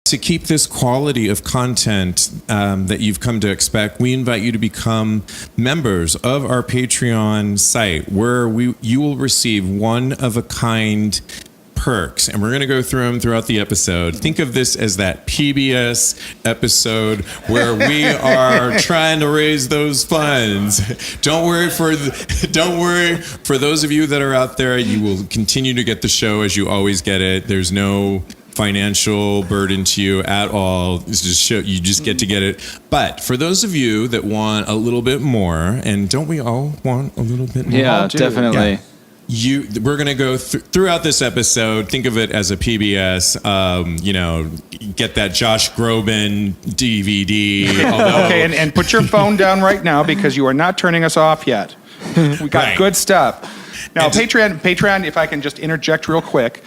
to keep this quality of content that you've come to expect, we invite you to become members of our Patreon site, where you will receive one-of-a-kind perks, and we're going to go through them throughout the episode. Think of this as that PBS episode where we are trying to raise those funds. Don't worry for those of you that are out there. You will continue to get the show as you always get it. There's no financial burden to you at all. It's just you just get to get it. But for those of you that want a little bit more, and don't we all want a little bit more? Yeah, definitely. Yeah. We're going to go throughout this episode. Think of it as a PBS. Get that Josh Groban DVD. Okay, and put your phone down right now, because you are not turning us off yet. We got good stuff. Now, Patreon, if I can just interject real quick.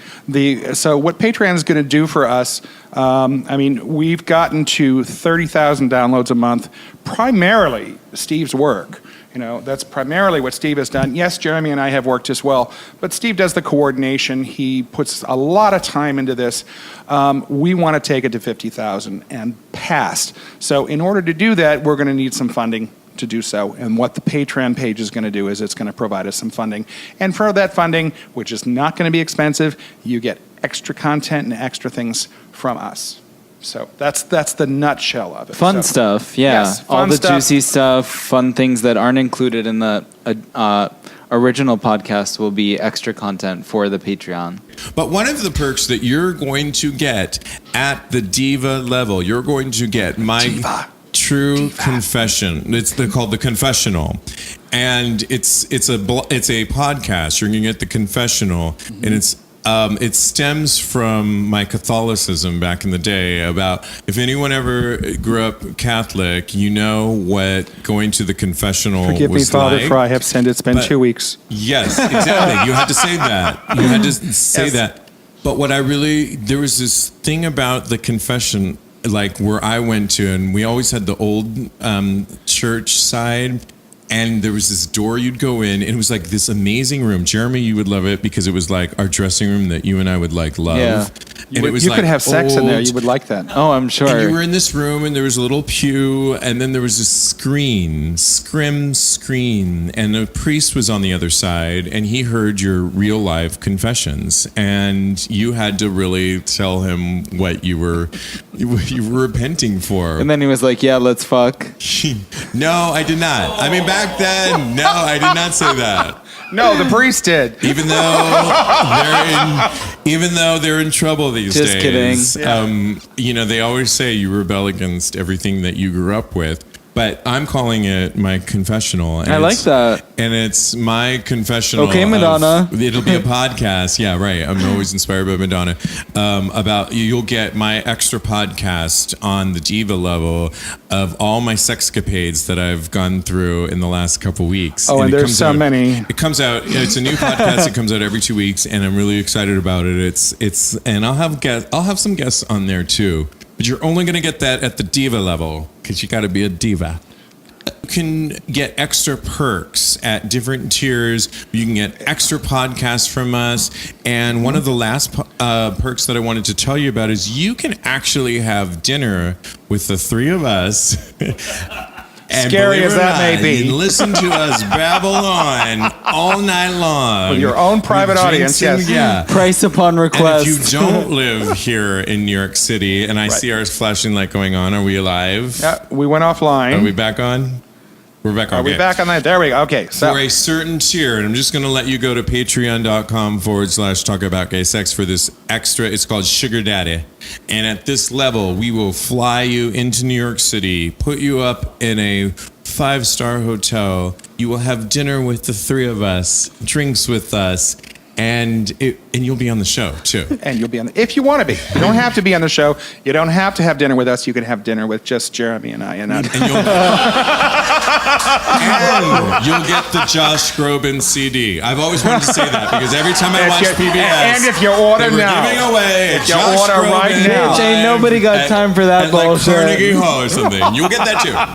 So what Patreon is going to do for us, we've gotten to 30,000 downloads a month, primarily Steve's work. That's primarily what Steve has done. Yes, Jeremy and I have worked as well, but Steve does the coordination. He puts a lot of time into this. We want to take it to 50,000 and past. So in order to do that, we're going to need some funding to do so. And what the Patreon page is going to do is it's going to provide us some funding. And for that funding, which is not going to be expensive, you get extra content and extra things from us. So that's the nutshell of it. Fun stuff, yeah. Yes, all the juicy stuff, fun things that aren't included in the original podcast will be extra content for the Patreon. But one of the perks that you're going to get at the Diva level, you're going to get my true confession. It's called The Confessional. And it's a podcast. You're going to get The Confessional, and it stems from my Catholicism back in the day. About, if anyone ever grew up Catholic, you know what going to the confessional Forgive me, was Father, like. for I have sinned. It's been 2 weeks. Yes, exactly. You had to say that. You had to say that. But there was this thing about the confession, like where I went to, and we always had the old church side. And there was this door you'd go in, and it was like this amazing room. Jeremy, you would love it, because it was like our dressing room that you and I would love. Yeah. And you could have sex in there. You would like that. Oh, I'm sure. And you were in this room, and there was a little pew, and then there was a screen, and a priest was on the other side, and he heard your real life confessions, and you had to really tell him what you were repenting for. And then he was like, "Yeah, let's fuck." No, I did not. I mean, back then, no, I did not say that. No, the priest did. Even though they're in trouble these days. Just kidding. Yeah. They always say you rebel against everything that you grew up with. But I'm calling it my confessional. And I like that. And it's my confessional. Okay, Madonna. It'll be a podcast. Yeah, right. I'm always inspired by Madonna. You'll get my extra podcast on the Diva level of all my sexcapades that I've gone through in the last couple weeks. Oh, and there's so many. It comes out. It's a new podcast. It comes out every 2 weeks, and I'm really excited about it. And I'll have some guests on there too. But you're only going to get that at the Diva level, because you got to be a diva. You can get extra perks at different tiers. You can get extra podcasts from us. And one of the last perks that I wanted to tell you about is you can actually have dinner with the three of us. And scary as that may be. Listen to us babble on all night long. With your own private audience, yes. Yeah. Price upon request. And if you don't live here in New York City, and I see our flashing light going on, are we alive? Yeah, we went offline. Are we back on? We're back on. Are we back on that? There we go. Okay. So. For a certain tier, and I'm just going to let you go to patreon.com/talk about gay sex for this extra. It's called Sugar Daddy. And at this level, we will fly you into New York City, put you up in a 5-star hotel. You will have dinner with the three of us, drinks with us. And you'll be on the show too. And you'll be on if you want to be. You don't have to be on the show. You don't have to have dinner with us. You can have dinner with just Jeremy and I. And you'll get the Josh Groban CD. I've always wanted to say that, because every time I watch PBS, and if you order now, giving away if you order right now, ain't nobody got time for that bullshit. Like Carnegie Hall or something. You'll get that too.